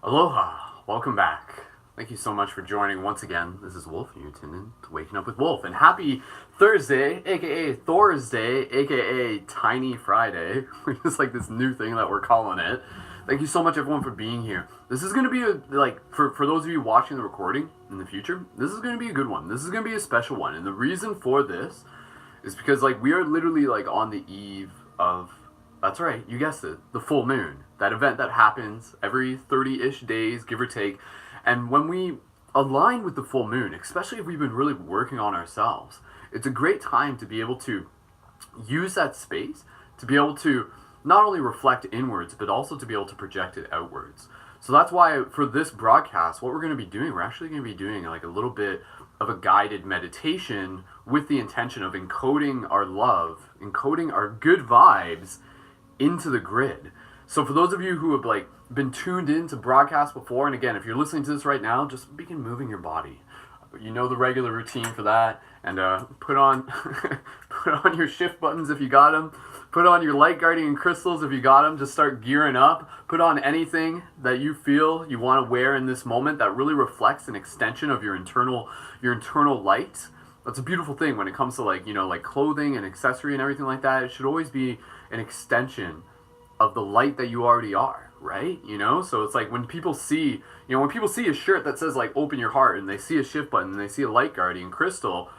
Aloha, welcome back. Thank you so much for joining once again. This is Wolf, and you're tuned in to Waking Up with Wolf. And happy Thursday, aka Thursday, aka Tiny Friday. It's like this new thing that we're calling it. Thank you so much, everyone, for being here. This is going to be for those of you watching the recording in the future, this is going to be a good one. This is going to be a special one. And the reason for this is because we are literally on the eve of, that's right, you guessed it, the full moon. That event that happens every 30-ish days, give or take. And when we align with the full moon, especially if we've been really working on ourselves, it's a great time to be able to use that space to be able to not only reflect inwards, but also to be able to project it outwards. So that's why for this broadcast, what we're going to be doing, we're actually going to be doing a little bit of a guided meditation with the intention of encoding our love, encoding our good vibes into the grid. So for those of you who have been tuned in to broadcasts before, and again, if you're listening to this right now, just begin moving your body. You know the regular routine for that, and put on put on your shift buttons if you got them. Put on your light guardian crystals if you got them. Just start gearing up. Put on anything that you feel you want to wear in this moment that really reflects an extension of your internal light. That's a beautiful thing when it comes to clothing and accessory and everything like that. It should always be an extension of the light that you already are, right? So it's when people see, when people see a shirt that says open your heart, and they see a shift button and they see a light guardian crystal,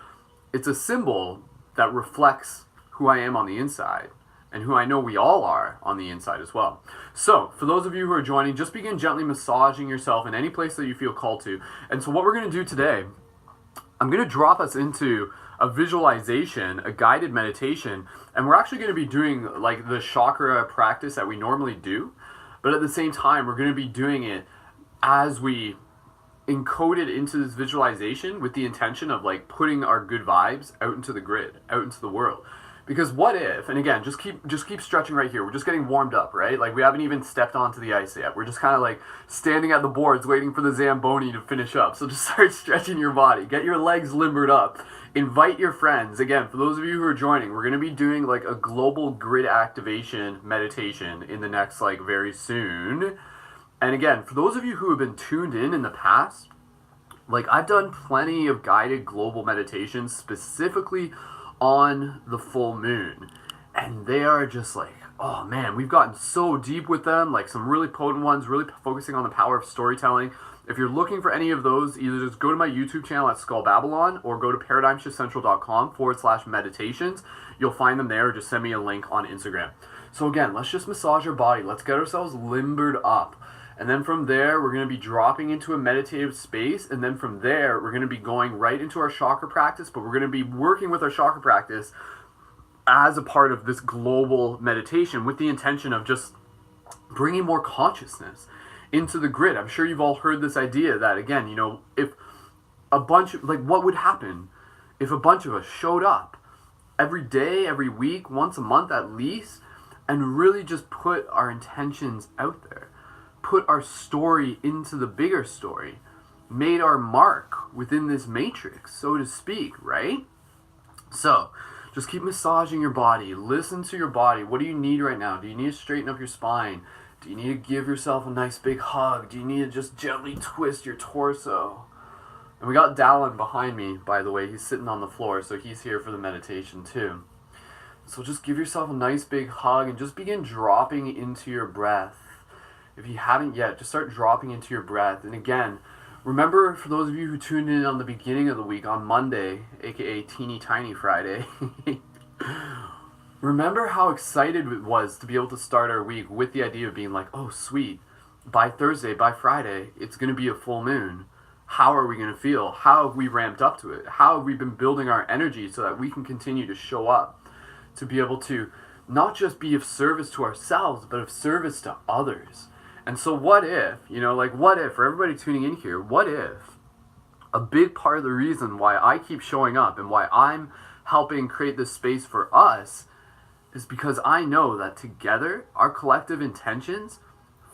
it's a symbol that reflects who I am on the inside and who I know we all are on the inside as well. So for those of you who are joining, just begin gently massaging yourself in any place that you feel called to. And so what we're going to do today, I'm going to drop us into a visualization, a guided meditation, and we're actually going to be doing the chakra practice that we normally do, but at the same time, we're going to be doing it as we encode it into this visualization with the intention of putting our good vibes out into the grid, out into the world. Because what if, and again, just keep stretching right here. We're just getting warmed up, right? We haven't even stepped onto the ice yet. We're just kind of standing at the boards waiting for the Zamboni to finish up. So just start stretching your body. Get your legs limbered up. Invite your friends. Again, for those of you who are joining, we're going to be doing a global grid activation meditation in the next very soon. And again, for those of you who have been tuned in the past, I've done plenty of guided global meditations specifically on the full moon, and they are just oh man, we've gotten so deep with them, some really potent ones, really focusing on the power of storytelling. If you're looking for any of those, either just go to my YouTube channel at Skull Babylon or go to paradigmshiftcentral.com/meditations. You'll find them there, or just send me a link on Instagram. So again, let's just massage our body. Let's get ourselves limbered up. And then from there, we're going to be dropping into a meditative space. And then from there, we're going to be going right into our chakra practice. But we're going to be working with our chakra practice as a part of this global meditation with the intention of just bringing more consciousness into the grid. I'm sure you've all heard this idea that, again, if a bunch of, what would happen if a bunch of us showed up every day, every week, once a month at least, and really just put our intentions out there? Put our story into the bigger story, made our mark within this matrix, so to speak, right? So just keep massaging your body. Listen to your body. What do you need right now? Do you need to straighten up your spine? Do you need to give yourself a nice big hug? Do you need to just gently twist your torso? And we got Dallin behind me, by the way. He's sitting on the floor, so he's here for the meditation too. So just give yourself a nice big hug and just begin dropping into your breath. If you haven't yet, just start dropping into your breath. And again, remember, for those of you who tuned in on the beginning of the week, on Monday, aka Teeny Tiny Friday, remember how excited it was to be able to start our week with the idea of being oh sweet, by Thursday, by Friday, it's going to be a full moon. How are we going to feel? How have we ramped up to it? How have we been building our energy so that we can continue to show up, to be able to not just be of service to ourselves, but of service to others? And so what if, what if, for everybody tuning in here, what if a big part of the reason why I keep showing up and why I'm helping create this space for us is because I know that together, our collective intentions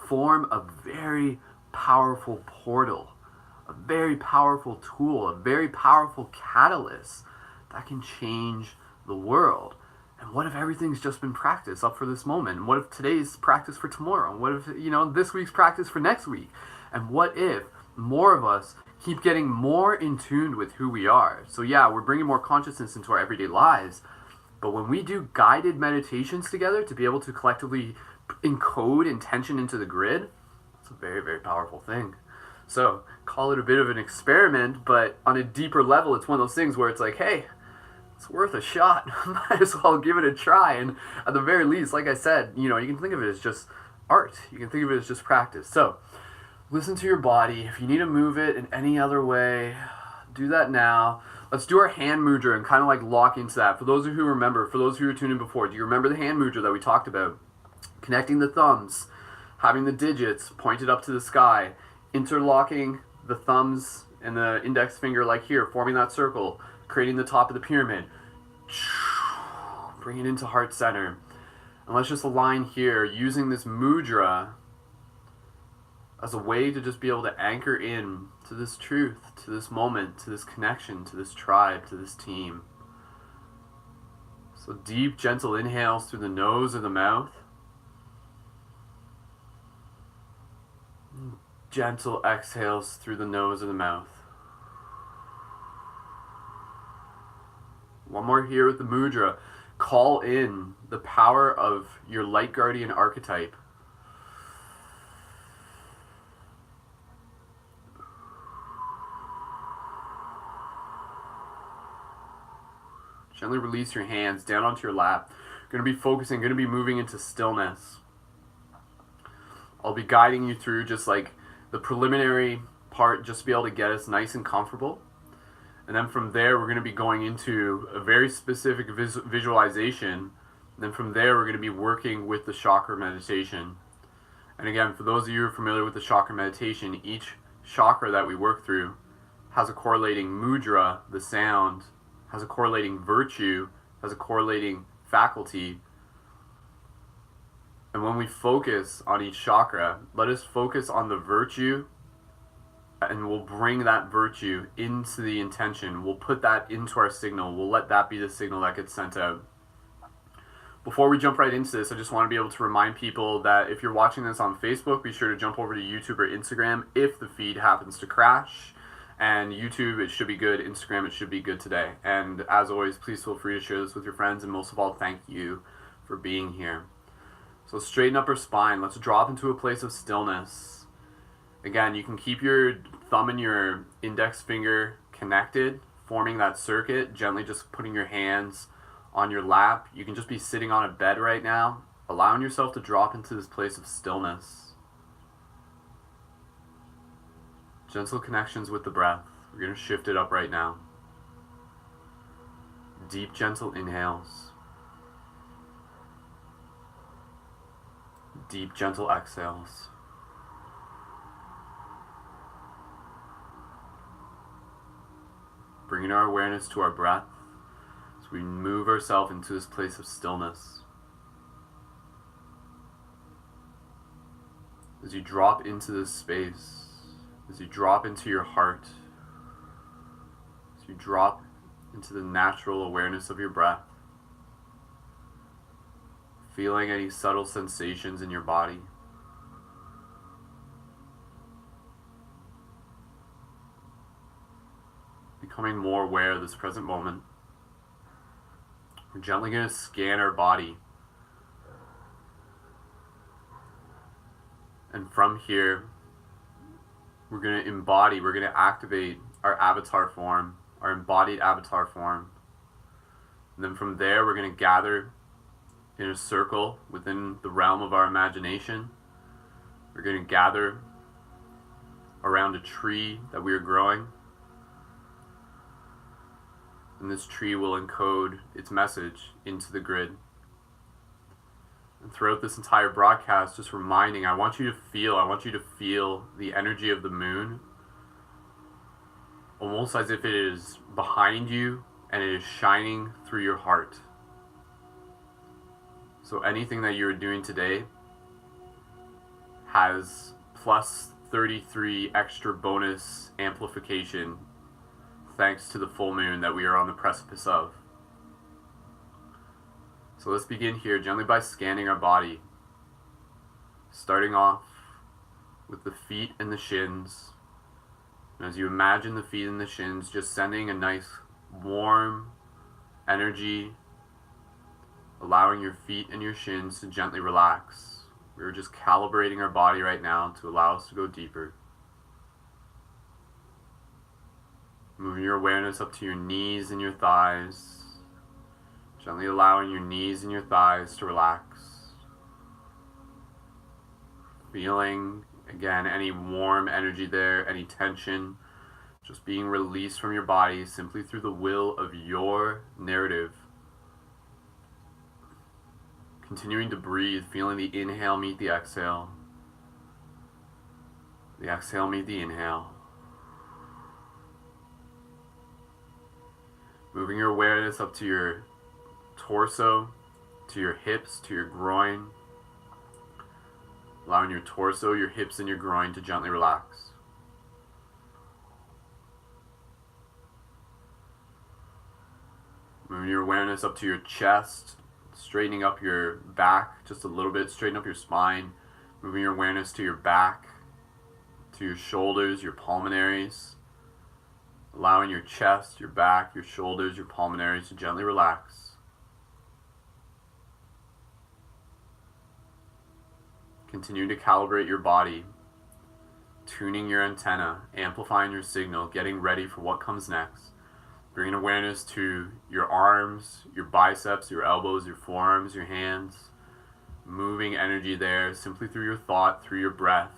form a very powerful portal, a very powerful tool, a very powerful catalyst that can change the world. And what if everything's just been practice up for this moment? And what if today's practice for tomorrow? And what if, this week's practice for next week? And what if more of us keep getting more in tune with who we are? So yeah, we're bringing more consciousness into our everyday lives. But when we do guided meditations together to be able to collectively encode intention into the grid, it's a very, very powerful thing. So call it a bit of an experiment, but on a deeper level, it's one of those things where it's like, hey, it's worth a shot. Might as well give it a try. And at the very least, like I said, you can think of it as just art. You can think of it as just practice. So listen to your body. If you need to move it in any other way, do that now. Let's do our hand mudra and kind of like lock into that. For those who remember, for those who were tuned in before, do you remember the hand mudra that we talked about? Connecting the thumbs, having the digits pointed up to the sky, interlocking the thumbs and the index finger like here, forming that circle, creating the top of the pyramid. Bring it into heart center. And let's just align here using this mudra as a way to just be able to anchor in to this truth, to this moment, to this connection, to this tribe, to this team. So deep, gentle inhales through the nose or the mouth. Gentle exhales through the nose or the mouth. One more here with the mudra. Call in the power of your light guardian archetype. Gently release your hands down onto your lap. Going to be focusing, going to be moving into stillness. I'll be guiding you through just like the preliminary part, just to be able to get us nice and comfortable. And then from there, we're going to be going into a very specific visualization. And then from there, we're going to be working with the chakra meditation. And again, for those of you who are familiar with the chakra meditation, each chakra that we work through has a correlating mudra, the sound, has a correlating virtue, has a correlating faculty. And when we focus on each chakra, let us focus on the virtue, and we'll bring that virtue into the intention. We'll put that into our signal. We'll let that be the signal that gets sent out. Before we jump right into this, I just want to be able to remind people that if you're watching this on Facebook, be sure to jump over to YouTube or Instagram if the feed happens to crash. And YouTube, it should be good. Instagram, it should be good today. And as always, please feel free to share this with your friends. And most of all, thank you for being here. So straighten up our spine. Let's drop into a place of stillness. Again, you can keep your thumb and your index finger connected, forming that circuit, gently just putting your hands on your lap. You can just be sitting on a bed right now, allowing yourself to drop into this place of stillness. Gentle connections with the breath. We're going to shift it up right now. Deep, gentle inhales. Deep, gentle exhales. Bringing our awareness to our breath as we move ourselves into this place of stillness. As you drop into this space, as you drop into your heart, as you drop into the natural awareness of your breath, feeling any subtle sensations in your body. Becoming more aware of this present moment. We're gently going to scan our body. And from here, we're going to embody, we're going to activate our avatar form, our embodied avatar form. And then from there, we're going to gather in a circle within the realm of our imagination. We're going to gather around a tree that we are growing. And this tree will encode its message into the grid. And throughout this entire broadcast, just reminding, I want you to feel the energy of the moon, almost as if it is behind you and it is shining through your heart. So anything that you're doing today has plus 33 extra bonus amplification thanks to the full moon that we are on the precipice of. So let's begin here gently by scanning our body, starting off with the feet and the shins. And as you imagine the feet and the shins, just sending a nice warm energy, allowing your feet and your shins to gently relax. We're just calibrating our body right now to allow us to go deeper. Moving your awareness up to your knees and your thighs. Gently allowing your knees and your thighs to relax. Feeling, again, any warm energy there, any tension, just being released from your body simply through the will of your narrative. Continuing to breathe, feeling the inhale meet the exhale. The exhale meet the inhale. Moving your awareness up to your torso, to your hips, to your groin. Allowing your torso, your hips, and your groin to gently relax. Moving your awareness up to your chest, straightening up your back just a little bit, straighten up your spine. Moving your awareness to your back, to your shoulders, your pulmonaries. Allowing your chest, your back, your shoulders, your pulmonaries to gently relax. Continue to calibrate your body, tuning your antenna, amplifying your signal, getting ready for what comes next. Bringing awareness to your arms, your biceps, your elbows, your forearms, your hands. Moving energy there simply through your thought, through your breath.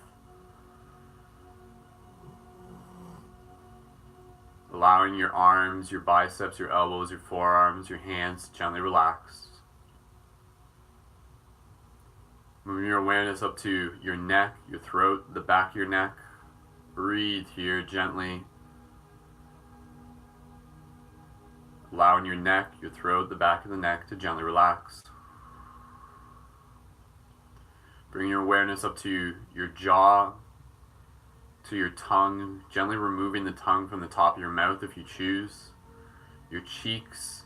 Allowing your arms, your biceps, your elbows, your forearms, your hands to gently relax. Moving your awareness up to your neck, your throat, the back of your neck. Breathe here gently. Allowing your neck, your throat, the back of the neck to gently relax. Bring your awareness up to your jaw, to your tongue, gently removing the tongue from the top of your mouth if you choose. Your cheeks,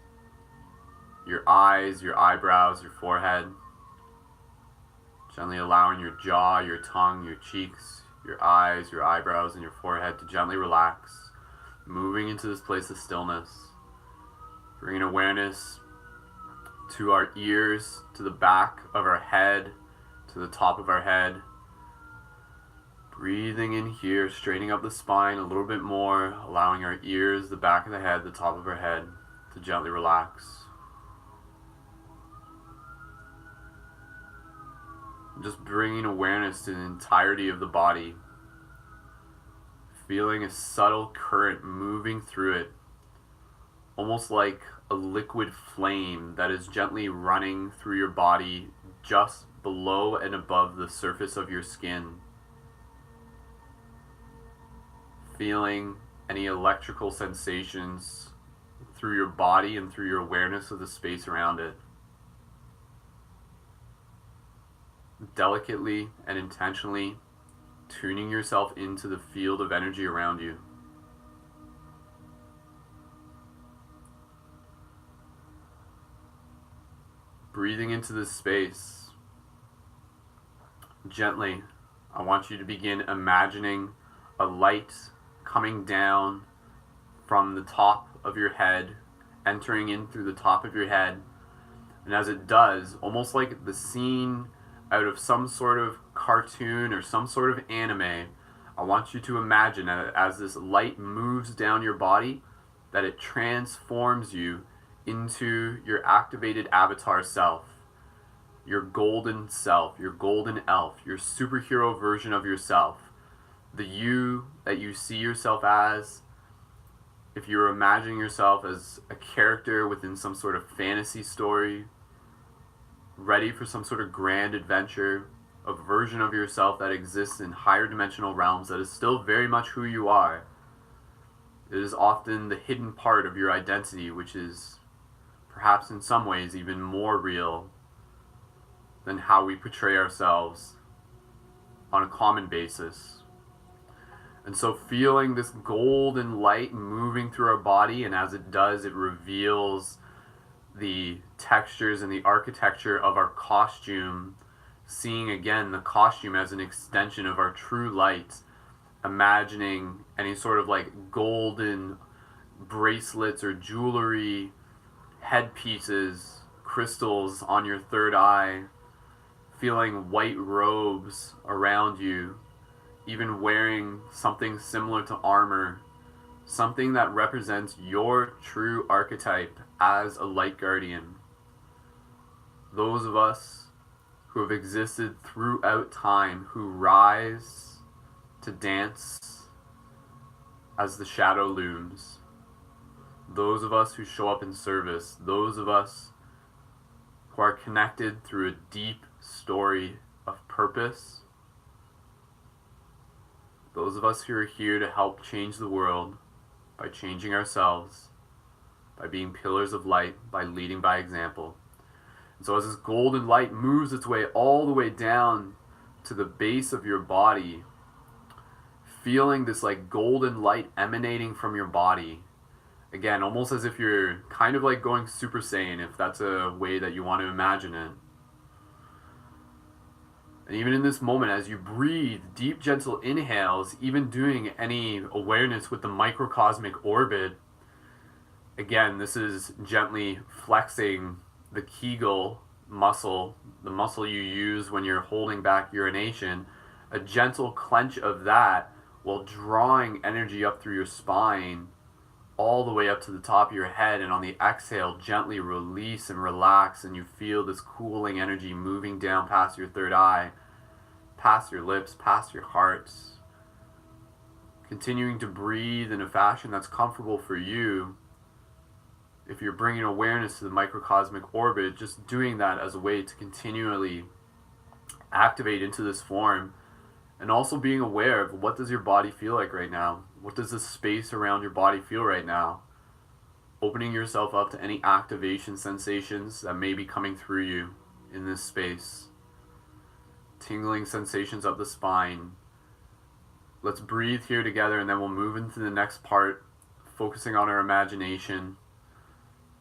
your eyes, your eyebrows, your forehead. Gently allowing your jaw, your tongue, your cheeks, your eyes, your eyebrows, and your forehead to gently relax. Moving into this place of stillness. Bringing awareness to our ears, to the back of our head, to the top of our head. Breathing in here, straightening up the spine a little bit more, allowing our ears, the back of the head, the top of our head to gently relax. Just bringing awareness to the entirety of the body. Feeling a subtle current moving through it, almost like a liquid flame that is gently running through your body just below and above the surface of your skin. Feeling any electrical sensations through your body and through your awareness of the space around it. Delicately and intentionally tuning yourself into the field of energy around you. Breathing into this space. Gently, I want you to begin imagining a light coming down from the top of your head, entering in through the top of your head. And as it does, almost like the scene out of some sort of cartoon or some sort of anime, I want you to imagine that as this light moves down your body, that it transforms you into your activated avatar self, your golden self, your golden elf, your superhero version of yourself, the you that you see yourself as. If you're imagining yourself as a character within some sort of fantasy story, ready for some sort of grand adventure, a version of yourself that exists in higher dimensional realms that is still very much who you are. It is often the hidden part of your identity, which is perhaps in some ways even more real than how we portray ourselves on a common basis. And so feeling this golden light moving through our body, and as it does, it reveals the textures and the architecture of our costume, seeing again the costume as an extension of our true light, imagining any sort of like golden bracelets or jewelry, headpieces, crystals on your third eye, feeling white robes around you, even wearing something similar to armor, something that represents your true archetype as a light guardian. Those of us who have existed throughout time, who rise to dance as the shadow looms. Those of us who show up in service. Those of us who are connected through a deep story of purpose. Those of us who are here to help change the world by changing ourselves, by being pillars of light, by leading by example. And so as this golden light moves its way all the way down to the base of your body, feeling this like golden light emanating from your body, again, almost as if you're kind of like going Super Saiyan, if that's a way that you want to imagine it. And even in this moment, as you breathe deep, gentle inhales, even doing any awareness with the microcosmic orbit, again, this is gently flexing the Kegel muscle, the muscle you use when you're holding back urination, a gentle clench of that while drawing energy up through your spine, all the way up to the top of your head, and on the exhale, gently release and relax, and you feel this cooling energy moving down past your third eye, past your lips, past your heart. Continuing to breathe in a fashion that's comfortable for you. If you're bringing awareness to the microcosmic orbit, just doing that as a way to continually activate into this form, and also being aware of what does your body feel like right now. What does the space around your body feel right now? Opening yourself up to any activation sensations that may be coming through you in this space. Tingling sensations up the spine. Let's breathe here together, and then we'll move into the next part, focusing on our imagination.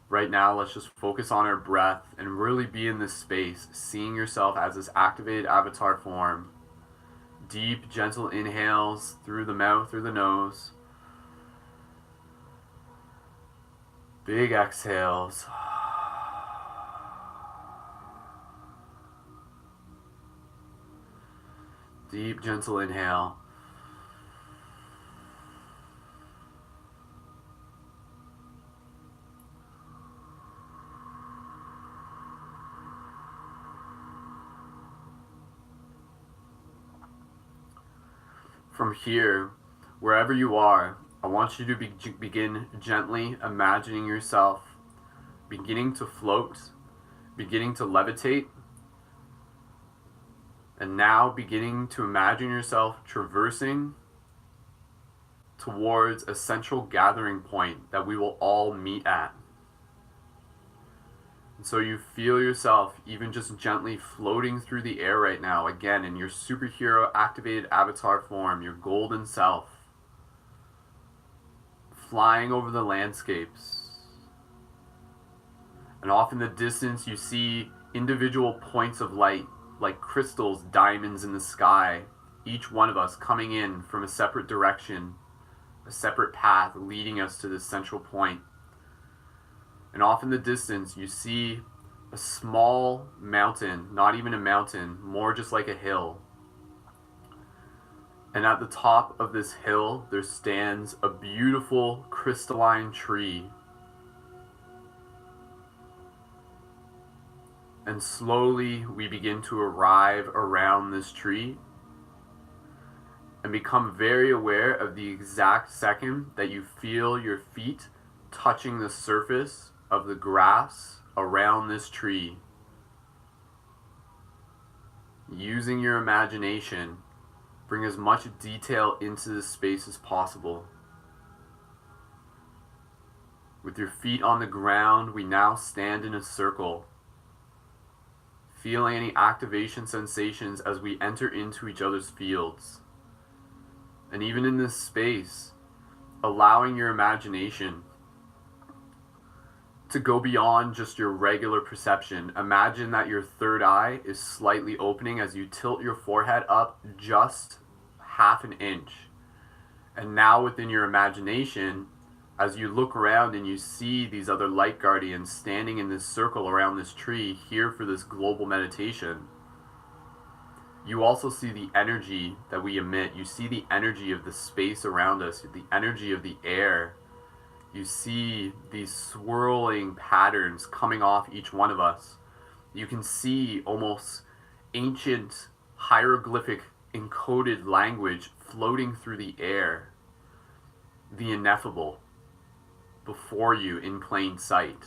Right now, let's just focus on our breath and really be in this space, seeing yourself as this activated avatar form. Deep, gentle inhales through the mouth, through the nose. Big exhales. Deep, gentle inhale. From here, wherever you are, I want you to begin gently imagining yourself beginning to float, beginning to levitate, and now beginning to imagine yourself traversing towards a central gathering point that we will all meet at. And so you feel yourself even just gently floating through the air right now, again in your superhero activated avatar form, your golden self, flying over the landscapes. And off in the distance you see individual points of light, like crystals, diamonds in the sky, each one of us coming in from a separate direction, a separate path leading us to this central point. And off in the distance, you see a small mountain, not even a mountain, more just like a hill. And at the top of this hill, there stands a beautiful crystalline tree. And slowly we begin to arrive around this tree and become very aware of the exact second that you feel your feet touching the surface of the grass around this tree. Using your imagination, bring as much detail into this space as possible. With your feet on the ground, we now stand in a circle, feeling any activation sensations as we enter into each other's fields. And even in this space, allowing your imagination to go beyond just your regular perception. Imagine that your third eye is slightly opening as you tilt your forehead up just half an inch. And now within your imagination, as you look around and you see these other light guardians standing in this circle around this tree here for this global meditation, you also see the energy that we emit. You see the energy of the space around us, the energy of the air. You see these swirling patterns coming off each one of us. You can see almost ancient hieroglyphic encoded language floating through the air, the ineffable, before you in plain sight.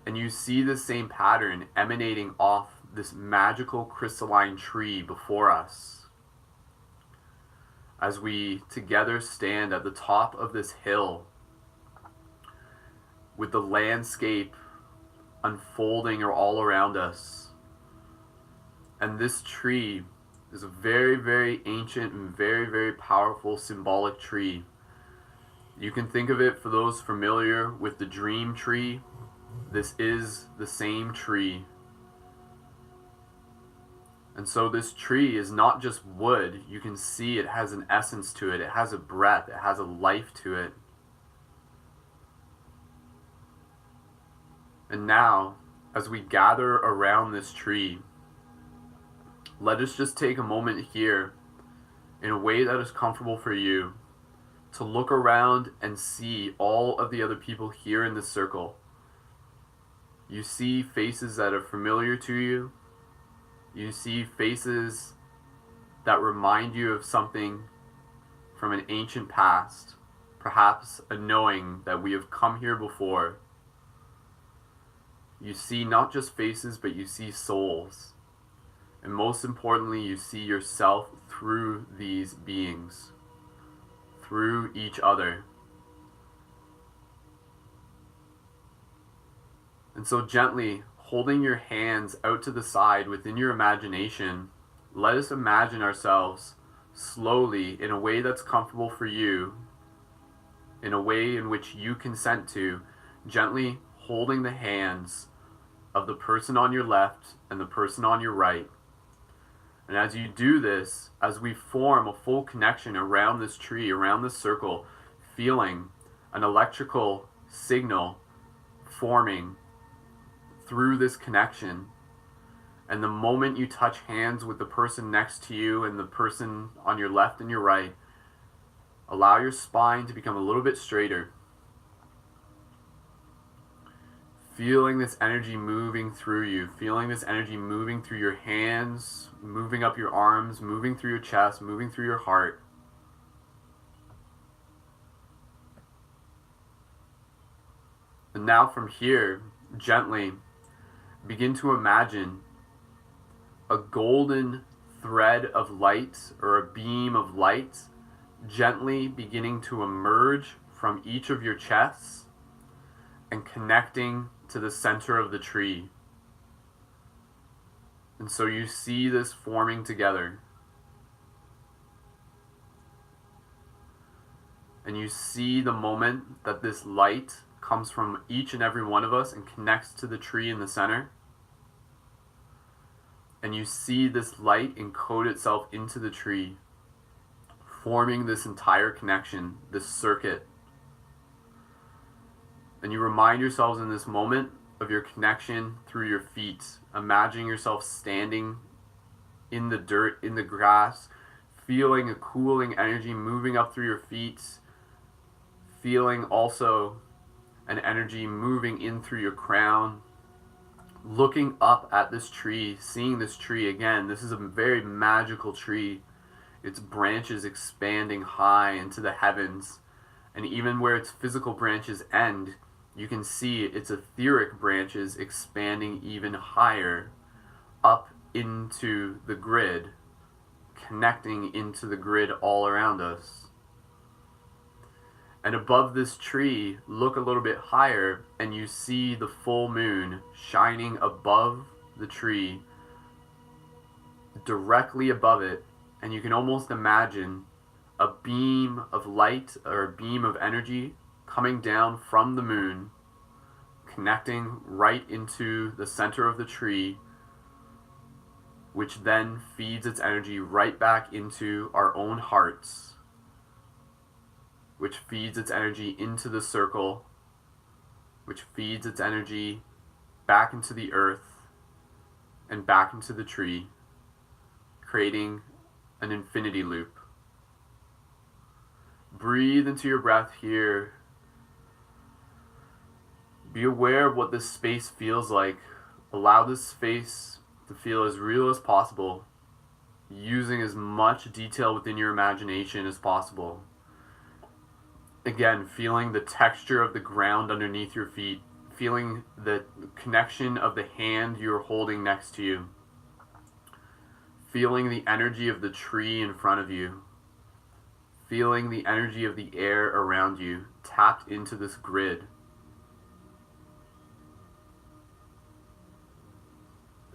And you see the same pattern emanating off this magical crystalline tree before us. As we together stand at the top of this hill with the landscape unfolding all around us. And this tree is a very, very ancient and very, very powerful symbolic tree. You can think of it, for those familiar with the dream tree, this is the same tree. And so this tree is not just wood. You can see it has an essence to it. It has a breath. It has a life to it. And now, as we gather around this tree, let us just take a moment here, in a way that is comfortable for you, to look around and see all of the other people here in this circle. You see faces that are familiar to you. You see faces that remind you of something from an ancient past, perhaps a knowing that we have come here before. You see not just faces, but you see souls. And most importantly, you see yourself through these beings, through each other. And so gently, holding your hands out to the side within your imagination, let us imagine ourselves slowly, in a way that's comfortable for you, in a way in which you consent to, gently holding the hands of the person on your left and the person on your right. And as you do this, as we form a full connection around this tree, around this circle, feeling an electrical signal forming through this connection, and the moment you touch hands with the person next to you and the person on your left and your right, allow your spine to become a little bit straighter. Feeling this energy moving through you, feeling this energy moving through your hands, moving up your arms, moving through your chest, moving through your heart. And now from here, gently begin to imagine a golden thread of light, or a beam of light, gently beginning to emerge from each of your chests and connecting to the center of the tree. And so you see this forming together. And you see the moment that this light comes from each and every one of us and connects to the tree in the center. And you see this light encode itself into the tree, forming this entire connection, this circuit. And you remind yourselves in this moment of your connection through your feet, imagining yourself standing in the dirt, in the grass, feeling a cooling energy moving up through your feet, feeling also an energy moving in through your crown, looking up at this tree, seeing this tree again. This is a very magical tree. Its branches expanding high into the heavens, and even where its physical branches end, you can see its etheric branches expanding even higher up into the grid, connecting into the grid all around us. And above this tree, look a little bit higher, and you see the full moon shining above the tree, directly above it. And you can almost imagine a beam of light, or a beam of energy, coming down from the moon, connecting right into the center of the tree, which then feeds its energy right back into our own hearts, which feeds its energy into the circle, which feeds its energy back into the earth and back into the tree, creating an infinity loop. Breathe into your breath here. Be aware of what this space feels like. Allow this space to feel as real as possible, using as much detail within your imagination as possible. Again, feeling the texture of the ground underneath your feet, feeling the connection of the hand you're holding next to you, feeling the energy of the tree in front of you, feeling the energy of the air around you, tapped into this grid.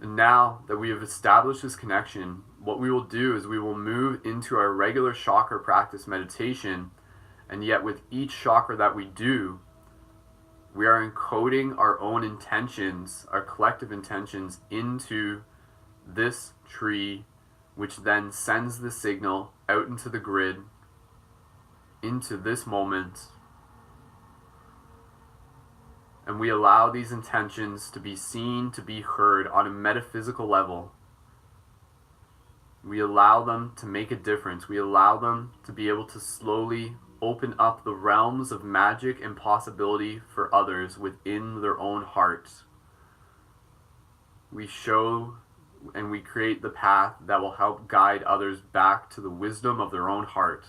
And now that we have established this connection, what we will do is we will move into our regular chakra practice meditation, and yet with each chakra that we do, we are encoding our own intentions, our collective intentions, into this tree, which then sends the signal out into the grid, into this moment. And we allow these intentions to be seen, to be heard on a metaphysical level. We allow them to make a difference. We allow them to be able to slowly open up the realms of magic and possibility for others within their own hearts. We show and we create the path that will help guide others back to the wisdom of their own heart.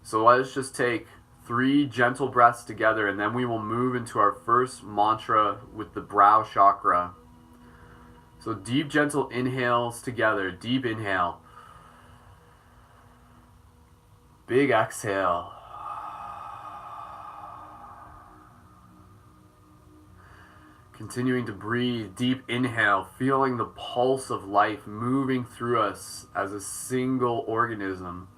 So let's just take 3 gentle breaths together, and then we will move into our first mantra with the brow chakra. So deep, gentle inhales together. Deep inhale. Big exhale. Continuing to breathe. Deep inhale, feeling the pulse of life moving through us as a single organism.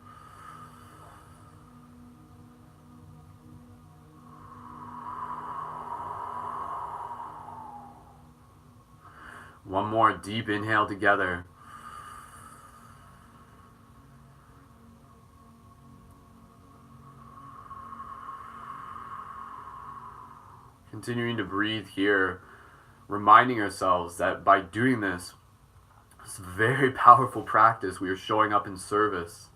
One more deep inhale together. Continuing to breathe here, reminding ourselves that by doing this very powerful practice, we are showing up in service,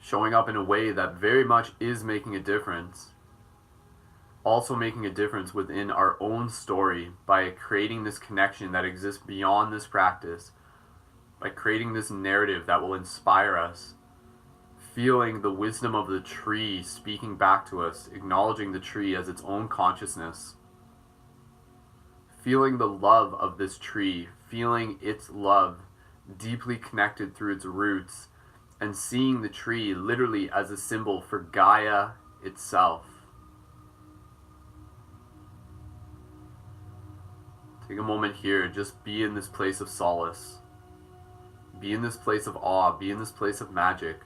showing up in a way that very much is making a difference. Also making a difference within our own story by creating this connection that exists beyond this practice, by creating this narrative that will inspire us, feeling the wisdom of the tree speaking back to us, acknowledging the tree as its own consciousness, feeling the love of this tree, feeling its love deeply connected through its roots, and seeing the tree literally as a symbol for Gaia itself. Take a moment here, just be in this place of solace. Be in this place of awe, be in this place of magic.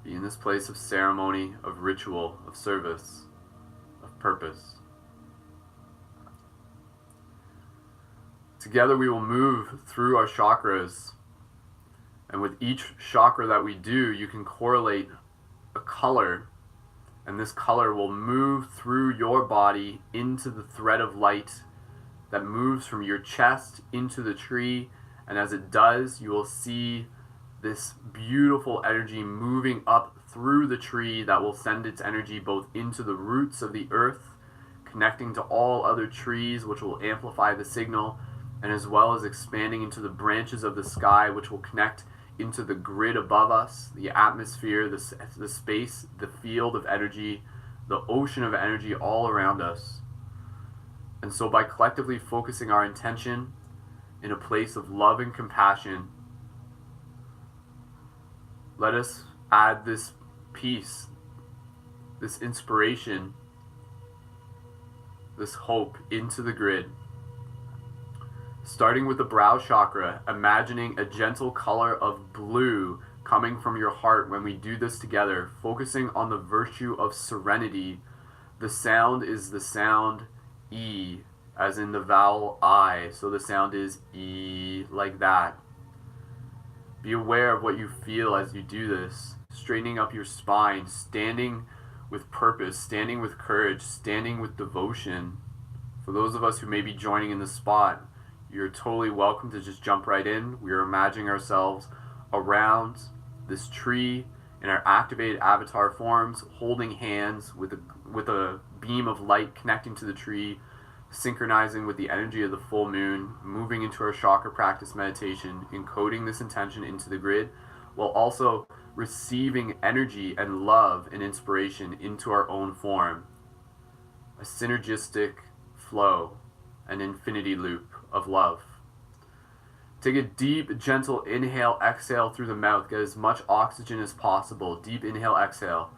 Be in this place of ceremony, of ritual, of service, of purpose. Together we will move through our chakras, and with each chakra that we do, you can correlate a color, and this color will move through your body into the thread of light that moves from your chest into the tree, and as it does, you will see this beautiful energy moving up through the tree that will send its energy both into the roots of the earth, connecting to all other trees, which will amplify the signal, and as well as expanding into the branches of the sky, which will connect into the grid above us, the atmosphere, the space, the field of energy, the ocean of energy all around us. And so by collectively focusing our intention in a place of love and compassion, let us add this peace, this inspiration, this hope into the grid, Starting with the brow chakra, imagining a gentle color of blue coming from your heart when we do this together, focusing on the virtue of serenity. The sound is the sound E, as in the vowel I. So the sound is E, like that. Be aware of what you feel as you do this, straightening up your spine, standing with purpose, standing with courage, standing with devotion. For those of us who may be joining in the spot, you're totally welcome to just jump right in. We are imagining ourselves around this tree in our activated avatar forms, holding hands with a beam of light connecting to the tree, synchronizing with the energy of the full moon, moving into our chakra practice meditation, encoding this intention into the grid, while also receiving energy and love and inspiration into our own form. A synergistic flow, an infinity loop of love. Take a deep, gentle inhale, exhale through the mouth. Get as much oxygen as possible. Deep inhale, exhale.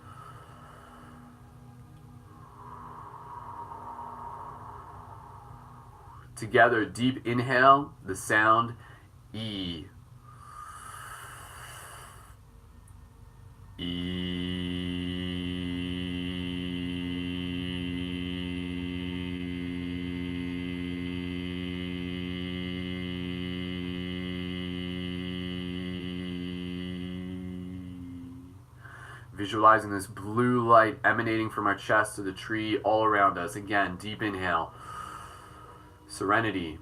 Together, deep inhale, the sound E. Visualizing this blue light emanating from our chest to the tree all around us. Again, deep inhale. Serenity.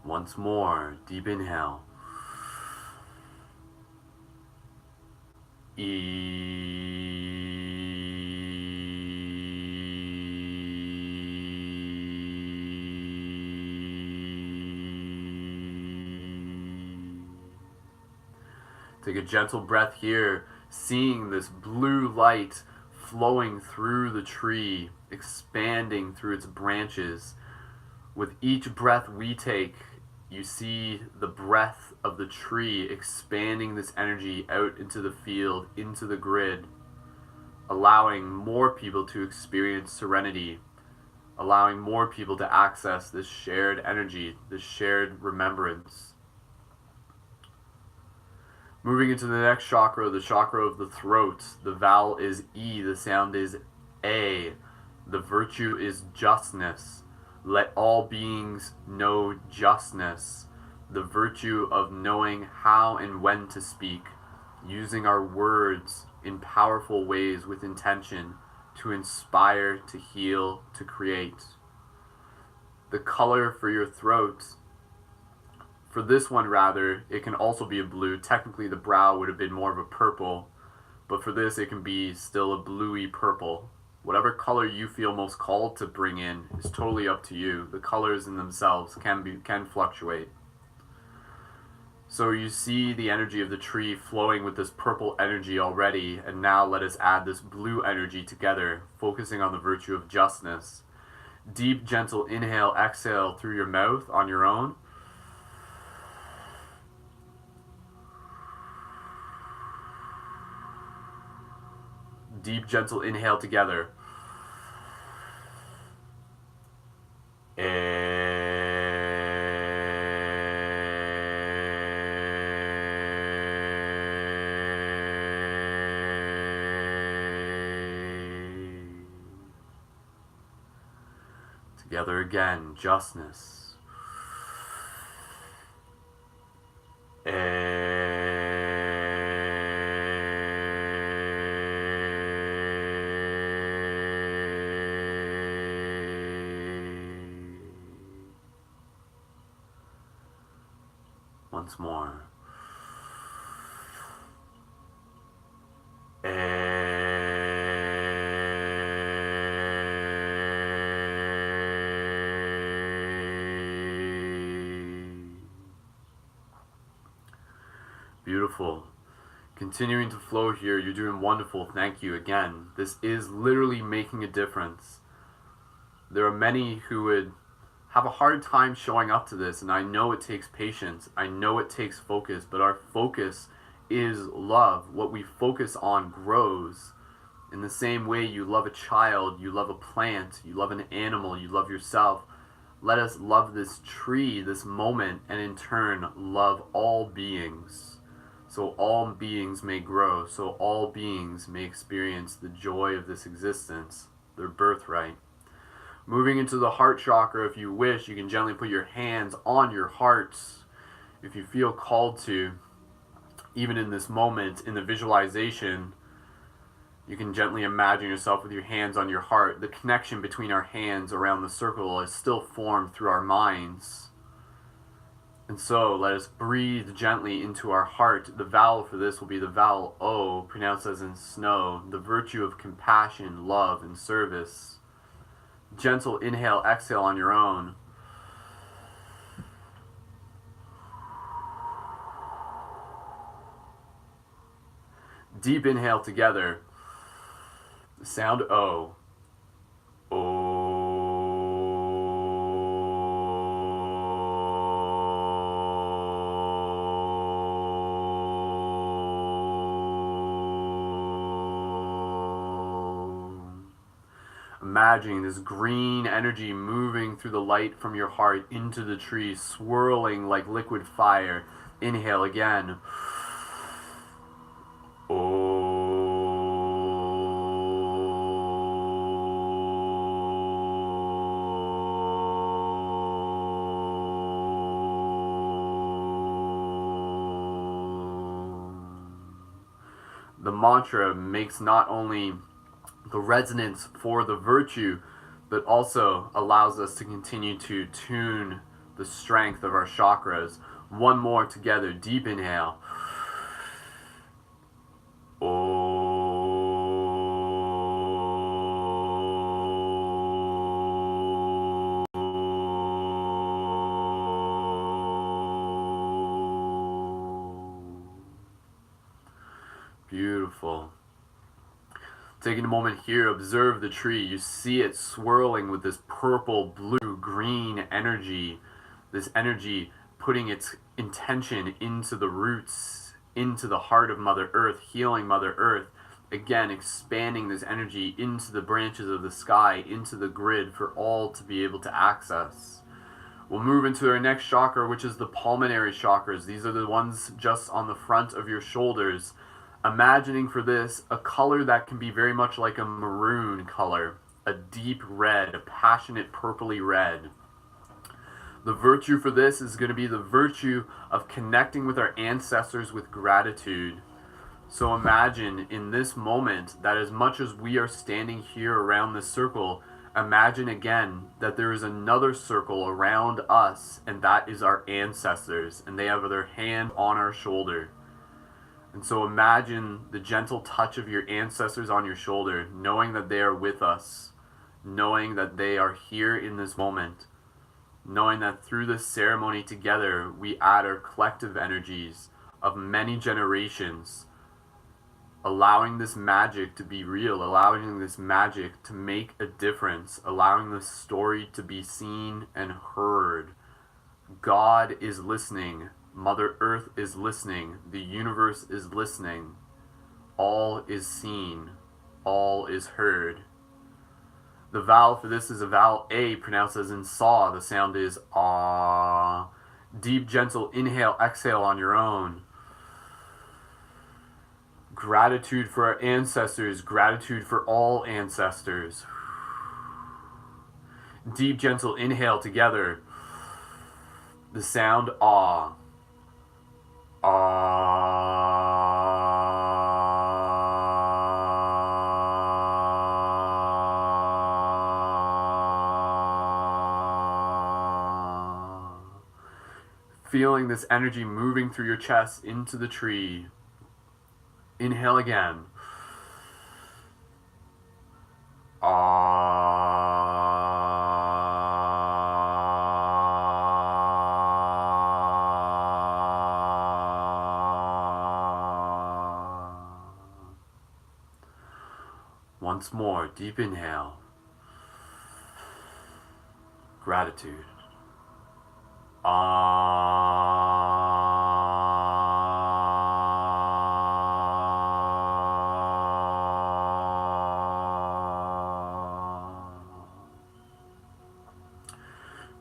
Once more, deep inhale. Take a gentle breath here, seeing this blue light flowing through the tree, expanding through its branches. With each breath we take, you see the breath of the tree expanding this energy out into the field, into the grid, allowing more people to experience serenity, allowing more people to access this shared energy, this shared remembrance. Moving into the next chakra, the chakra of the throat. The vowel is E, the sound is A. The virtue is justness. Let all beings know justness. The virtue of knowing how and when to speak, using our words in powerful ways with intention to inspire, to heal, to create. The color for your throat, for this one rather, it can also be a blue. Technically the brow would have been more of a purple, but for this it can be still a bluey purple. Whatever color you feel most called to bring in is totally up to you. The colors in themselves can fluctuate. So you see the energy of the tree flowing with this purple energy already, and now let us add this blue energy together, focusing on the virtue of justness. Deep, gentle inhale, exhale through your mouth on your own. Deep, gentle inhale together. Together again, justness. Once more. Beautiful. Continuing to flow here. You're doing wonderful. Thank you again. This is literally making a difference. There are many who would have a hard time showing up to this, and I know it takes patience, I know it takes focus, but our focus is love. What we focus on grows. In the same way you love a child, you love a plant, you love an animal, you love yourself. Let us love this tree, this moment, and in turn love all beings, so all beings may grow, so all beings may experience the joy of this existence, their birthright. Moving into the heart chakra, if you wish, you can gently put your hands on your hearts if you feel called to. Even in this moment, in the visualization, you can gently imagine yourself with your hands on your heart. The connection between our hands around the circle is still formed through our minds. And so let us breathe gently into our heart. The vowel for this will be the vowel O, pronounced as in snow, the virtue of compassion, love, and service. Gentle inhale, exhale on your own. Deep inhale together. The sound O. Imagining this green energy moving through the light from your heart into the tree, swirling like liquid fire. Inhale again. The mantra makes not only the resonance for the virtue, but also allows us to continue to tune the strength of our chakras. One more together. Deep inhale. Beautiful. Taking a moment here, observe the tree. You see it swirling with this purple, blue, green energy. This energy putting its intention into the roots, into the heart of Mother Earth, healing Mother Earth. Again, expanding this energy into the branches of the sky, into the grid for all to be able to access. We'll move into our next chakra, which is the pulmonary chakras. These are the ones just on the front of your shoulders. Imagining for this a color that can be very much like a maroon color, a deep red, a passionate purpley red. The virtue for this is going to be the virtue of connecting with our ancestors with gratitude. So imagine in this moment that as much as we are standing here around this circle, imagine again that there is another circle around us, and that is our ancestors, and they have their hand on our shoulder. And so imagine the gentle touch of your ancestors on your shoulder, knowing that they are with us, knowing that they are here in this moment, knowing that through this ceremony together, we add our collective energies of many generations, allowing this magic to be real, allowing this magic to make a difference, allowing this story to be seen and heard. God is listening. Mother Earth is listening. The universe is listening. All is seen. All is heard. The vowel for this is a vowel A, pronounced as in saw. The sound is ah. Deep, gentle inhale, exhale on your own. Gratitude for our ancestors. Gratitude for all ancestors. Deep, gentle inhale together. The sound ah. Feeling this energy moving through your chest into the tree. Inhale again. Once more, deep inhale. Gratitude.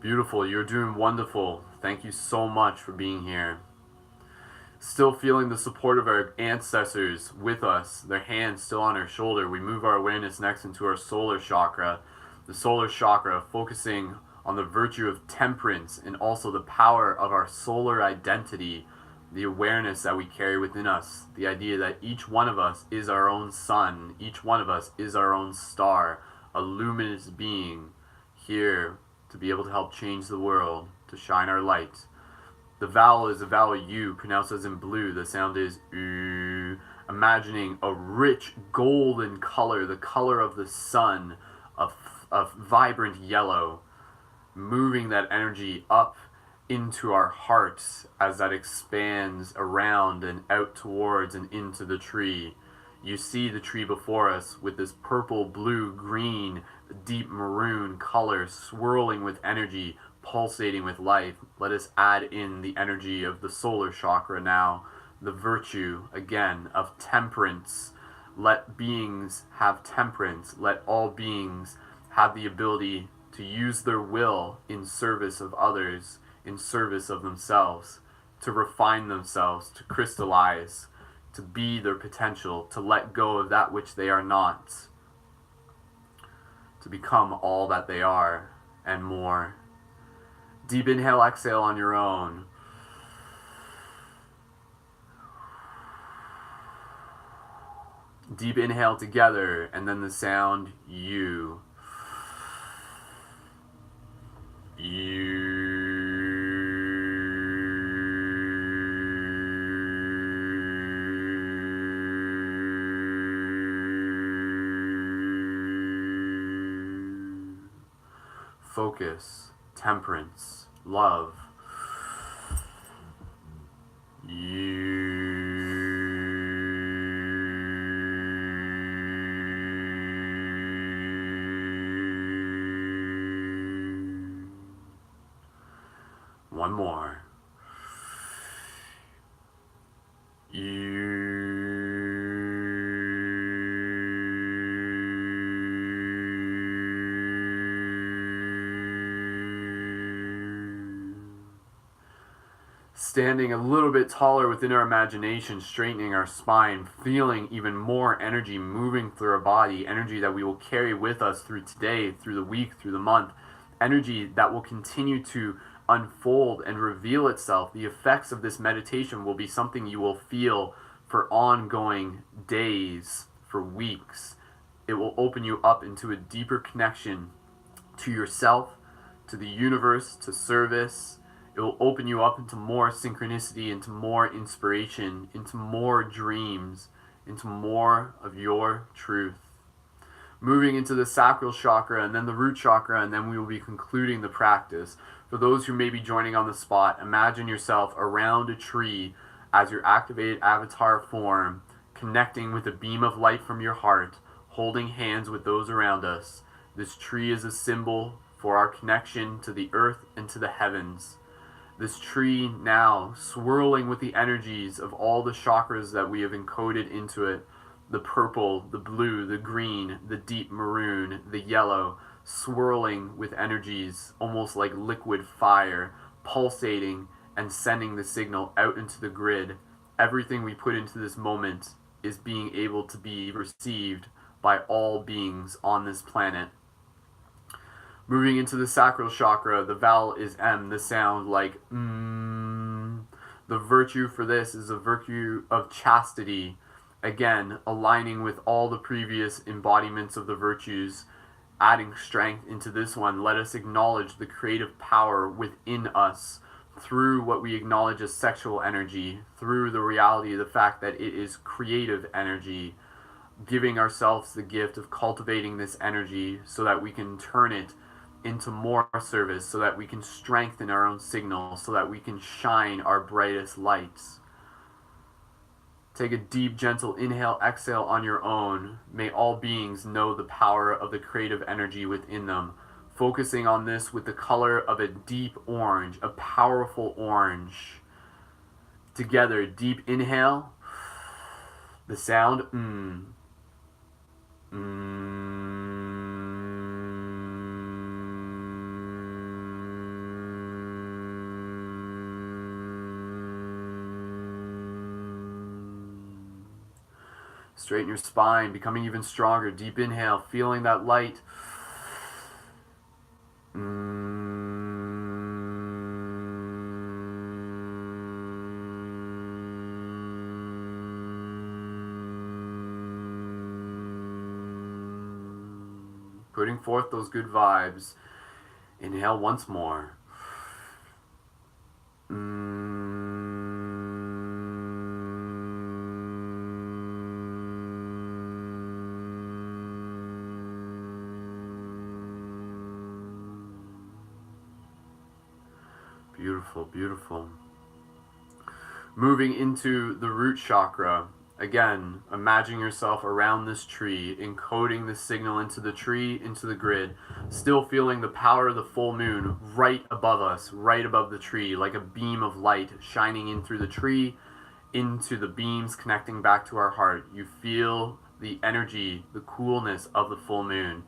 Beautiful. You're doing wonderful. Thank you so much for being here. Still feeling the support of our ancestors with us, their hands still on our shoulder. We move our awareness next into our solar chakra. The solar chakra focusing on the virtue of temperance and also the power of our solar identity, the awareness that we carry within us, the idea that each one of us is our own sun, each one of us is our own star, a luminous being here to be able to help change the world, to shine our light. The vowel is a vowel U, pronounced as in blue. The sound is U. Imagining a rich golden color, the color of the sun, of vibrant yellow, moving that energy up into our hearts as that expands around and out towards and into the tree. You see the tree before us with this purple, blue, green, deep maroon color swirling with energy, pulsating with life. Let us add in the energy of the solar chakra now, the virtue, again, of temperance. Let beings have temperance. Let all beings have the ability to use their will in service of others, in service of themselves, to refine themselves, to crystallize, to be their potential, to let go of that which they are not, to become all that they are and more. Deep inhale, exhale on your own. Deep inhale together, and then the sound U. Focus, temperance, love. One more. Standing a little bit taller within our imagination, straightening our spine, feeling even more energy moving through our body, energy that we will carry with us through today, through the week, through the month, energy that will continue to unfold and reveal itself. The effects of this meditation will be something you will feel for ongoing days, for weeks. It will open you up into a deeper connection to yourself, to the universe, to service. It will open you up into more synchronicity, into more inspiration, into more dreams, into more of your truth. Moving into the sacral chakra and then the root chakra, and then we will be concluding the practice. For those who may be joining on the spot, imagine yourself around a tree as your activated avatar form, connecting with a beam of light from your heart, holding hands with those around us. This tree is a symbol for our connection to the earth and to the heavens. This tree now swirling with the energies of all the chakras that we have encoded into it, the purple, the blue, the green, the deep maroon, the yellow, swirling with energies almost like liquid fire, pulsating and sending the signal out into the grid. Everything we put into this moment is being able to be received by all beings on this planet. Moving into the sacral chakra, the vowel is M, the sound like The virtue for this is a virtue of chastity. Again, aligning with all the previous embodiments of the virtues, adding strength into this one. Let us acknowledge the creative power within us through what we acknowledge as sexual energy, through the reality of the fact that it is creative energy, giving ourselves the gift of cultivating this energy so that we can turn it into more service, so that we can strengthen our own signal, so that we can shine our brightest lights. Take a deep, gentle inhale, exhale on your own. May all beings know the power of the creative energy within them. Focusing on this with the color of a deep orange, a powerful orange. Together, deep inhale. The sound Straighten your spine, becoming even stronger. Deep inhale, feeling that light. Putting forth those good vibes. Inhale once more. Beautiful, beautiful. Moving into the root chakra. Again, imagine yourself around this tree, encoding the signal into the tree, into the grid, still feeling the power of the full moon right above us, right above the tree, like a beam of light shining in through the tree, into the beams connecting back to our heart. You feel the energy, the coolness of the full moon,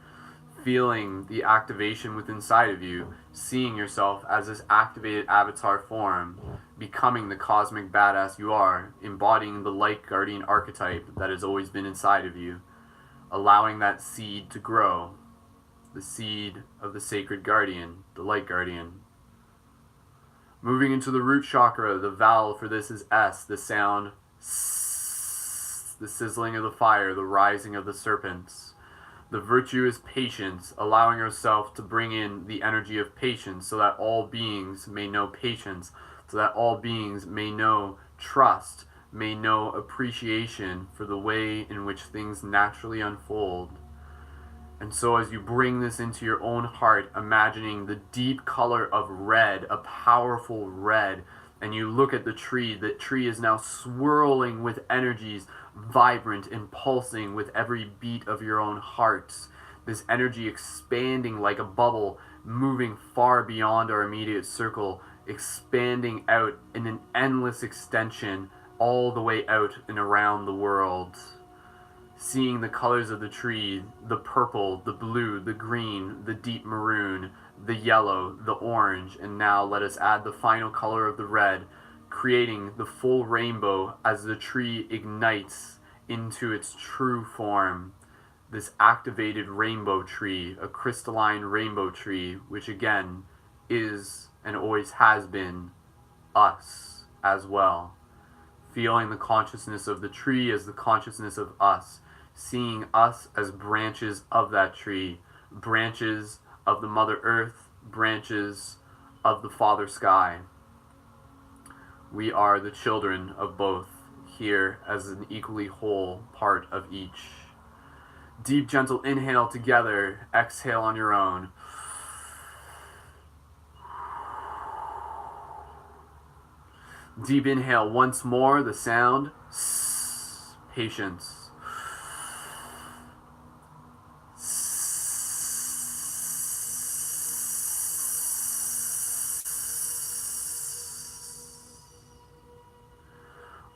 feeling the activation within inside of you, seeing yourself as this activated avatar form, becoming the cosmic badass you are, embodying the light guardian archetype that has always been inside of you, allowing that seed to grow, the seed of the sacred guardian, the light guardian. Moving into the root chakra, the vowel for this is S, the sound S, the sizzling of the fire, the rising of the serpents. The virtue is patience, allowing yourself to bring in the energy of patience so that all beings may know patience, so that all beings may know trust, may know appreciation for the way in which things naturally unfold. And so as you bring this into your own heart, imagining the deep color of red, a powerful red, and you look at the tree is now swirling with energies, vibrant and pulsing with every beat of your own heart. This energy expanding like a bubble, moving far beyond our immediate circle, expanding out in an endless extension all the way out and around the world. Seeing the colors of the tree, the purple, the blue, the green, the deep maroon, the yellow, the orange, and now let us add the final color of the red, creating the full rainbow as the tree ignites into its true form. This activated rainbow tree, a crystalline rainbow tree, which again is and always has been us as well. Feeling the consciousness of the tree as the consciousness of us, seeing us as branches of that tree, branches of the Mother Earth, branches of the Father Sky. We are the children of both, here as an equally whole part of each. Deep, gentle inhale together, exhale on your own. Deep inhale once more, the sound, patience.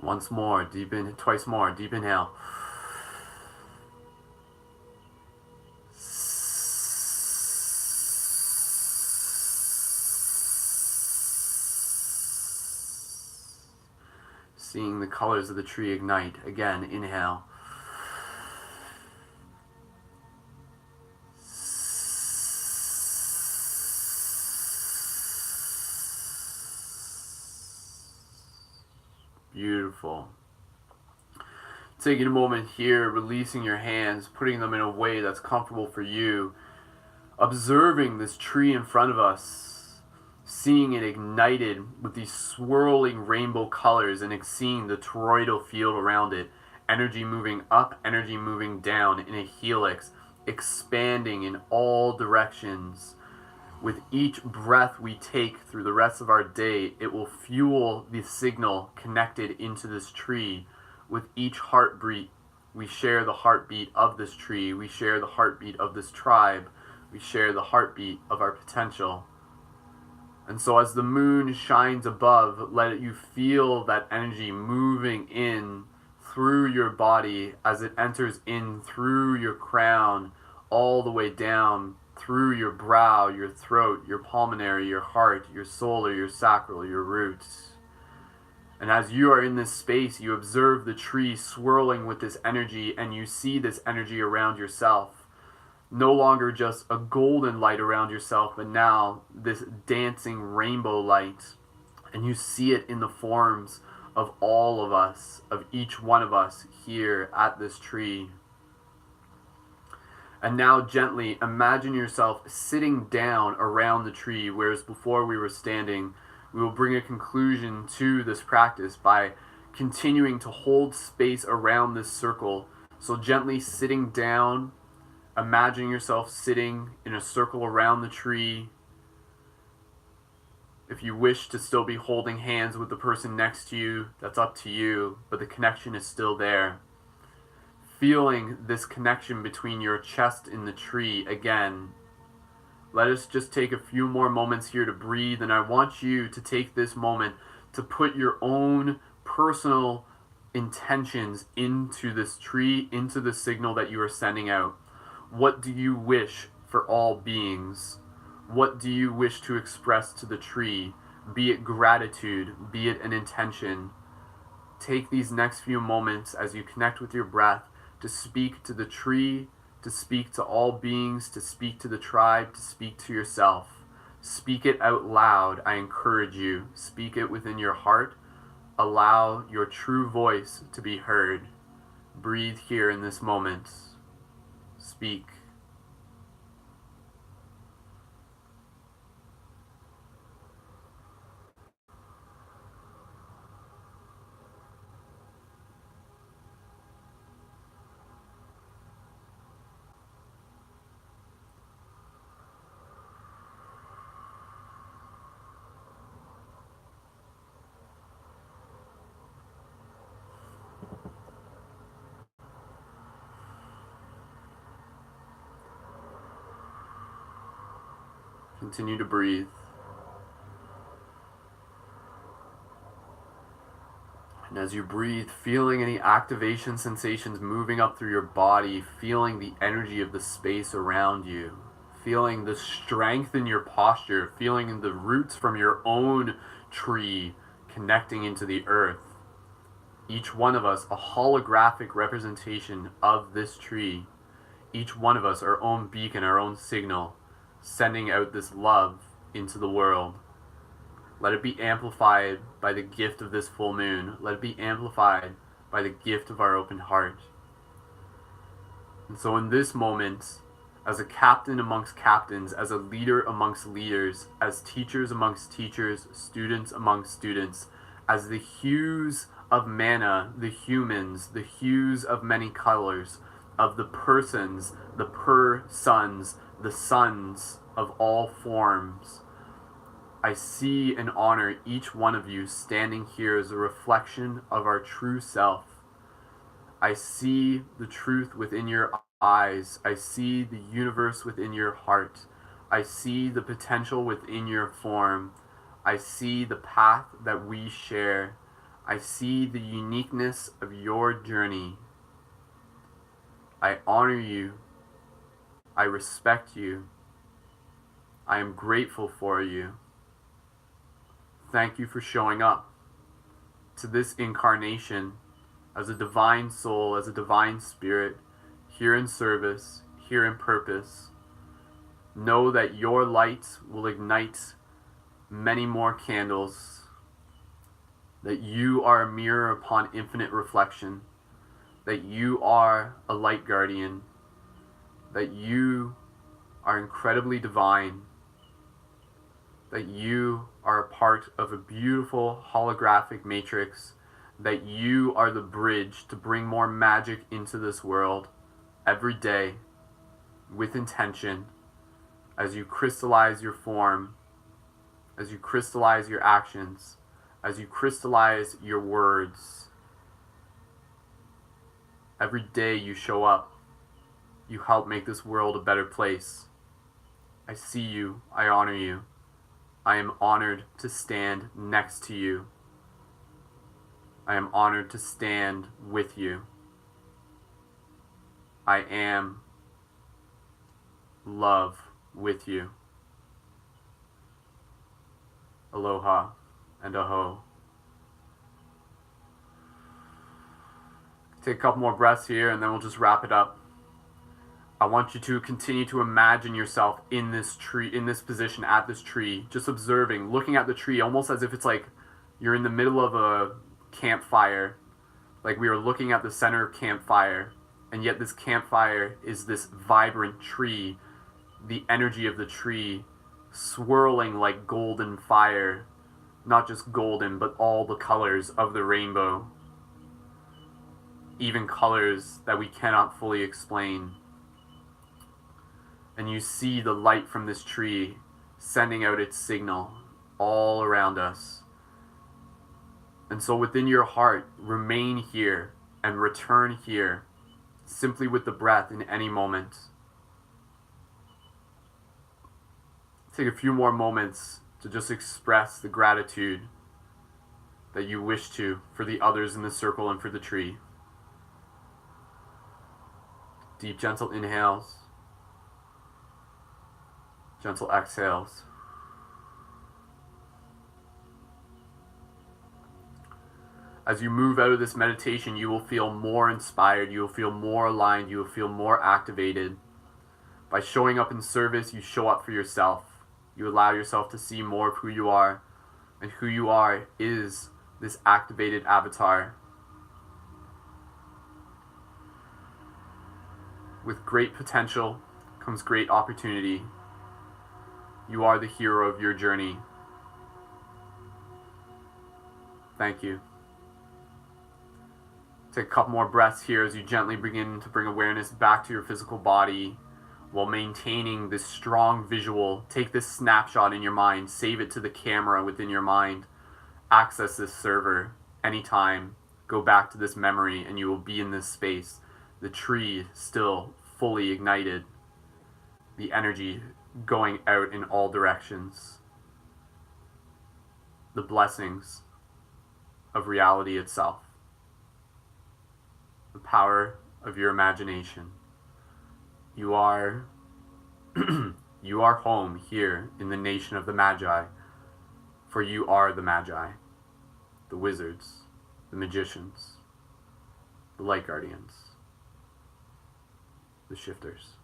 Once more, deep in, twice more, deep inhale. Seeing the colors of the tree ignite. Again, inhale. Beautiful. Taking a moment here, releasing your hands, putting them in a way that's comfortable for you. Observing this tree in front of us, seeing it ignited with these swirling rainbow colors and seeing the toroidal field around it. Energy moving up, energy moving down in a helix, expanding in all directions. With each breath we take through the rest of our day, it will fuel the signal connected into this tree. With each heartbeat, we share the heartbeat of this tree. We share the heartbeat of this tribe. We share the heartbeat of our potential. And so as the moon shines above, let you feel that energy moving in through your body as it enters in through your crown, all the way down through your brow, your throat, your pulmonary, your heart, your solar, your sacral, your roots. And as you are in this space, you observe the tree swirling with this energy, and you see this energy around yourself. No longer just a golden light around yourself, but now this dancing rainbow light. And you see it in the forms of all of us, of each one of us here at this tree. And now gently imagine yourself sitting down around the tree, whereas before we were standing. We will bring a conclusion to this practice by continuing to hold space around this circle. So gently sitting down, imagine yourself sitting in a circle around the tree. If you wish to still be holding hands with the person next to you, that's up to you, but the connection is still there. Feeling this connection between your chest and the tree again. Let us just take a few more moments here to breathe, and I want you to take this moment to put your own personal intentions into this tree, into the signal that you are sending out. What do you wish for all beings? What do you wish to express to the tree? Be it gratitude, be it an intention. Take these next few moments as you connect with your breath to speak to the tree, to speak to all beings, to speak to the tribe, to speak to yourself. Speak it out loud, I encourage you. Speak it within your heart. Allow your true voice to be heard. Breathe here in this moment. Speak. Continue to breathe. And as you breathe, feeling any activation sensations moving up through your body, feeling the energy of the space around you, feeling the strength in your posture, feeling the roots from your own tree connecting into the earth. Each one of us a holographic representation of this tree. Each one of us our own beacon, our own signal, sending out this love into the world. Let it be amplified by the gift of this full moon. Let it be amplified by the gift of our open heart. And so in this moment, as a captain amongst captains, as a leader amongst leaders, as teachers amongst teachers, students amongst students, as the hues of mana, the humans, the hues of many colors, of the persons, the per-sons, the sons of all forms, I see and honor each one of you standing here as a reflection of our true self. I see the truth within your eyes. I see the universe within your heart. I see the potential within your form. I see the path that we share. I see the uniqueness of your journey. I honor you. I respect you. I am grateful for you. Thank you for showing up to this incarnation as a divine soul, as a divine spirit, here in service, here in purpose. Know that your light will ignite many more candles, that you are a mirror upon infinite reflection, that you are a light guardian, that you are incredibly divine, that you are a part of a beautiful holographic matrix, that you are the bridge to bring more magic into this world every day with intention, as you crystallize your form, as you crystallize your actions, as you crystallize your words. Every day you show up, you help make this world a better place. I see you. I honor you. I am honored to stand next to you. I am honored to stand with you. I am love with you. Aloha and aho. Take a couple more breaths here and then we'll just wrap it up. I want you to continue to imagine yourself in this tree, in this position at this tree, just observing, looking at the tree almost as if it's like you're in the middle of a campfire, like we are looking at the center campfire, and yet this campfire is this vibrant tree, the energy of the tree swirling like golden fire, not just golden, but all the colors of the rainbow, even colors that we cannot fully explain. And you see the light from this tree sending out its signal all around us. And so within your heart, remain here and return here, simply with the breath in any moment. Take a few more moments to just express the gratitude that you wish to for the others in the circle and for the tree. Deep, gentle inhales. Gentle exhales. As you move out of this meditation, you will feel more inspired, you will feel more aligned, you will feel more activated. By showing up in service, you show up for yourself. You allow yourself to see more of who you are, and who you are is this activated avatar. With great potential comes great opportunity. You are the hero of your journey. Thank you. Take a couple more breaths here as you gently begin to bring awareness back to your physical body while maintaining this strong visual. Take this snapshot in your mind, save it to the camera within your mind, access this server anytime, go back to this memory, and you will be in this space. The tree still fully ignited, the energy going out in all directions, the blessings of reality itself, the power of your imagination. You are you are home here in the nation of the Magi, for you are the Magi, the wizards, the magicians, the light guardians, the shifters.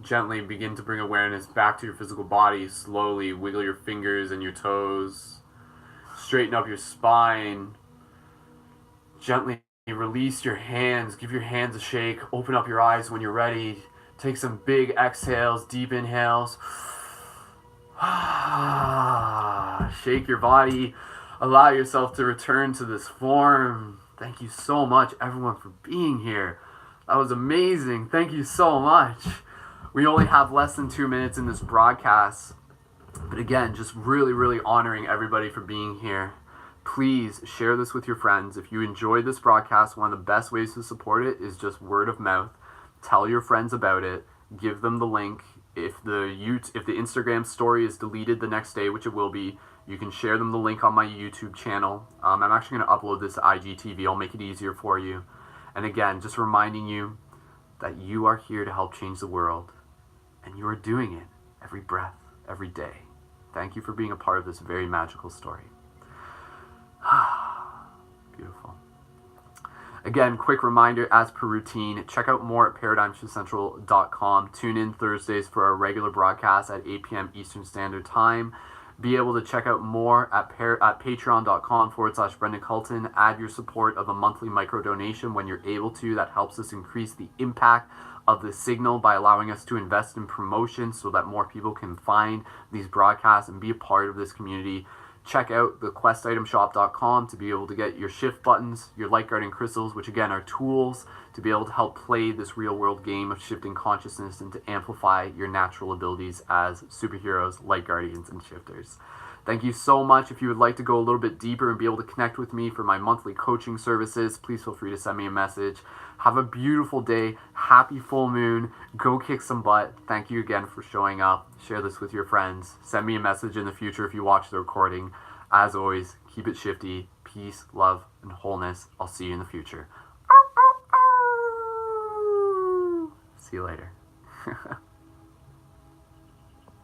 Gently begin to bring awareness back to your physical body. Slowly wiggle your fingers and your toes. Straighten up your spine. Gently release your hands. Give your hands a shake. Open up your eyes when you're ready. Take some big exhales, deep inhales. Shake your body. Allow yourself to return to this form. Thank you so much, everyone, for being here. That was amazing. Thank you so much. We only have less than 2 minutes in this broadcast. But again, just really, really honoring everybody for being here. Please share this with your friends. If you enjoyed this broadcast, one of the best ways to support it is just word of mouth. Tell your friends about it. Give them the link. If the Instagram story is deleted the next day, which it will be, you can share them the link on my YouTube channel. I'm actually going to upload this to IGTV. I'll make it easier for you. And again, just reminding you that you are here to help change the world. And you are doing it every breath, every day. Thank you for being a part of this very magical story. Beautiful. Again, quick reminder, as per routine, check out more at ParadigmShiftCentral.com. Tune in Thursdays for our regular broadcast at 8 p.m. Eastern Standard Time. Be able to check out more at patreon.com/Brendan Culton. Add your support of a monthly micro donation when you're able to. That helps us increase the impact of the signal by allowing us to invest in promotion so that more people can find these broadcasts and be a part of this community. Check out the questitemshop.com to be able to get your shift buttons, your light guardian crystals, which again are tools to be able to help play this real world game of shifting consciousness and to amplify your natural abilities as superheroes, light guardians, and shifters. Thank you so much. If you would like to go a little bit deeper and be able to connect with me for my monthly coaching services, please feel free to send me a message. Have a beautiful day. Happy full moon. Go kick some butt. Thank you again for showing up. Share this with your friends. Send me a message in the future if you watch the recording. As always, keep it shifty. Peace, love, and wholeness. I'll see you in the future. See you later.